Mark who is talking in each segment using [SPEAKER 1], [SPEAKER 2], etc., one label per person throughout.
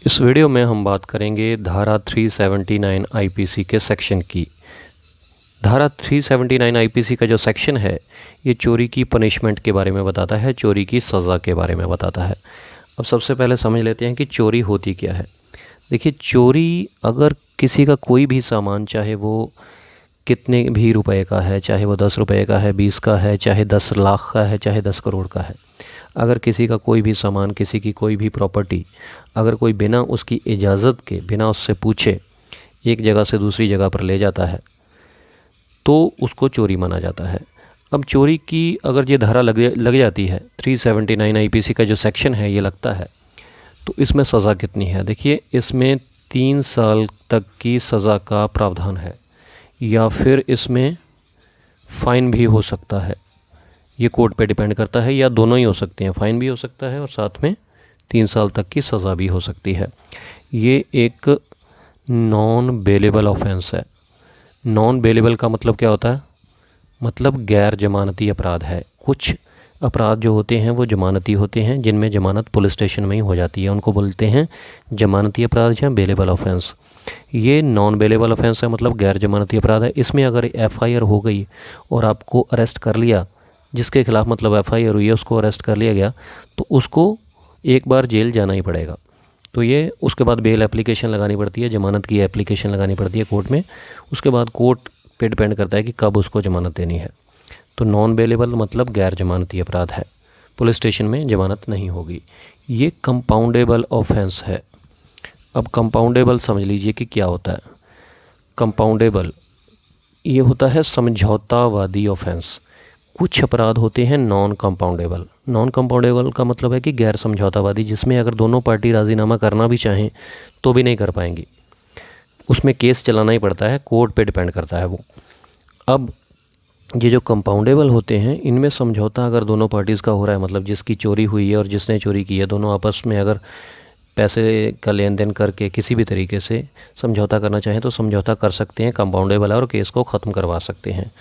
[SPEAKER 1] इस वीडियो में हम बात करेंगे धारा 379 आईपीसी के सेक्शन की। धारा 379 आईपीसी का जो सेक्शन है ये चोरी की पनिशमेंट के बारे में बताता है, चोरी की सज़ा के बारे में बताता है। अब सबसे पहले समझ लेते हैं कि चोरी होती क्या है। देखिए, चोरी अगर किसी का कोई भी सामान, चाहे वो कितने भी रुपए का है, चाहे वो 10 रुपये का है, 20 का है, चाहे 10 लाख का है, चाहे 10 करोड़ का है, अगर किसी का कोई भी सामान, किसी की कोई भी प्रॉपर्टी अगर कोई बिना उसकी इजाज़त के, बिना उससे पूछे एक जगह से दूसरी जगह पर ले जाता है तो उसको चोरी माना जाता है। अब चोरी की अगर ये धारा लग जाती है, 379 आईपीसी का जो सेक्शन है ये लगता है, तो इसमें सज़ा कितनी है। देखिए, इसमें 3 साल तक की सज़ा का प्रावधान है, या फिर इसमें फ़ाइन भी हो सकता है। ये कोर्ट पे डिपेंड करता है, या दोनों ही हो सकते हैं, फ़ाइन भी हो सकता है और साथ में 3 साल तक की सज़ा भी हो सकती है। ये एक नॉन बेलेबल ऑफेंस है। नॉन बेलेबल का मतलब क्या होता है? मतलब गैर जमानती अपराध है। कुछ अपराध जो होते हैं वो जमानती होते हैं, जिनमें जमानत पुलिस स्टेशन में ही हो जाती है, उनको बोलते हैं जमानती अपराध या बेलेबल ऑफेंस। ये नॉन बेलेबल ऑफेंस है, मतलब गैर जमानती अपराध है। इसमें अगर एफआईआर हो गई और आपको अरेस्ट कर लिया, जिसके खिलाफ मतलब एफआईआर हुई है उसको अरेस्ट कर लिया गया, तो उसको एक बार जेल जाना ही पड़ेगा। तो ये उसके बाद बेल एप्लीकेशन लगानी पड़ती है, जमानत की एप्लीकेशन लगानी पड़ती है कोर्ट में। उसके बाद कोर्ट पे डिपेंड करता है कि कब उसको जमानत देनी है। तो नॉन बेलेबल मतलब गैर जमानती अपराध है, पुलिस स्टेशन में जमानत नहीं होगी। ये कंपाउंडेबल ऑफेंस है। अब कंपाउंडेबल समझ लीजिए कि क्या होता है। कंपाउंडेबल ये होता है समझौतावादी ऑफेंस। कुछ अपराध होते हैं नॉन कंपाउंडेबल। नॉन कंपाउंडेबल का मतलब है कि गैर समझौतावादी, जिसमें अगर दोनों पार्टी राज़ीनामा करना भी चाहें तो भी नहीं कर पाएंगी, उसमें केस चलाना ही पड़ता है, कोर्ट पे डिपेंड करता है वो। अब ये जो कंपाउंडेबल होते हैं, इनमें समझौता अगर दोनों पार्टीज़ का हो रहा है, मतलब जिसकी चोरी हुई है और जिसने चोरी की है, दोनों आपस में अगर पैसे का लेन देन करके किसी भी तरीके से समझौता करना चाहें तो समझौता कर सकते हैं, कंपाउंडेबल है, और केस को ख़त्म करवा सकते हैं।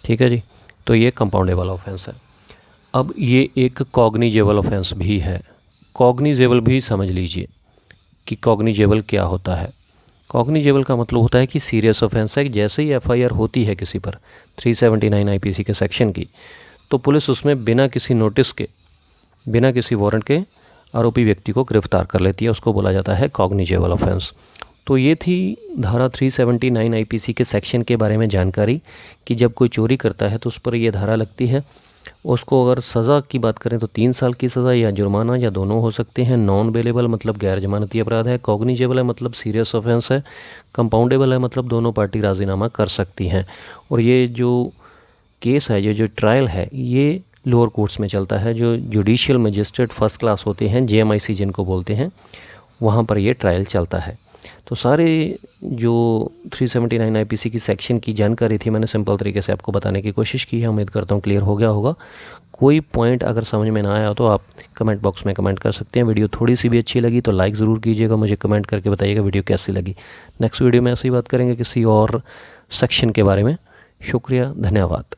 [SPEAKER 1] ठीक है जी, तो ये कंपाउंडेबल ऑफेंस है। अब ये एक कॉग्निजेबल ऑफेंस भी है। कॉग्निजेबल भी समझ लीजिए कि कॉग्निजेबल क्या होता है। कॉग्निजेबल का मतलब होता है कि सीरियस ऑफेंस है। जैसे ही एफआईआर होती है किसी पर 379 आईपीसी के सेक्शन की, तो पुलिस उसमें बिना किसी नोटिस के, बिना किसी वारंट के आरोपी व्यक्ति को गिरफ्तार कर लेती है, उसको बोला जाता है कॉग्निजेबल ऑफेंस। तो ये थी धारा 379 आईपीसी के सेक्शन के बारे में जानकारी कि जब कोई चोरी करता है तो उस पर ये धारा लगती है। उसको अगर सज़ा की बात करें तो 3 साल की सज़ा या जुर्माना या दोनों हो सकते हैं। नॉन बेलेबल मतलब गैर जमानती अपराध है। कॉग्निजेबल है मतलब सीरियस ऑफेंस है। कंपाउंडेबल है मतलब दोनों पार्टी राज़ीनामा कर सकती हैं। और ये जो केस है, ये जो ट्रायल है, ये लोअर कोर्ट्स में चलता है। जो जुडिशियल मजिस्ट्रेट फर्स्ट क्लास होते हैं, जेएमआईसी जिनको बोलते हैं, वहाँ पर ये ट्रायल चलता है। तो सारे जो 379 आईपीसी की सेक्शन की जानकारी थी, मैंने सिंपल तरीके से आपको बताने की कोशिश की है। उम्मीद करता हूँ क्लियर हो गया होगा। कोई पॉइंट अगर समझ में ना आया तो आप कमेंट बॉक्स में कमेंट कर सकते हैं। वीडियो थोड़ी सी भी अच्छी लगी तो लाइक ज़रूर कीजिएगा, मुझे कमेंट करके बताइएगा वीडियो कैसी लगी। नेक्स्ट वीडियो में ऐसी बात करेंगे किसी और सेक्शन के बारे में। शुक्रिया, धन्यवाद।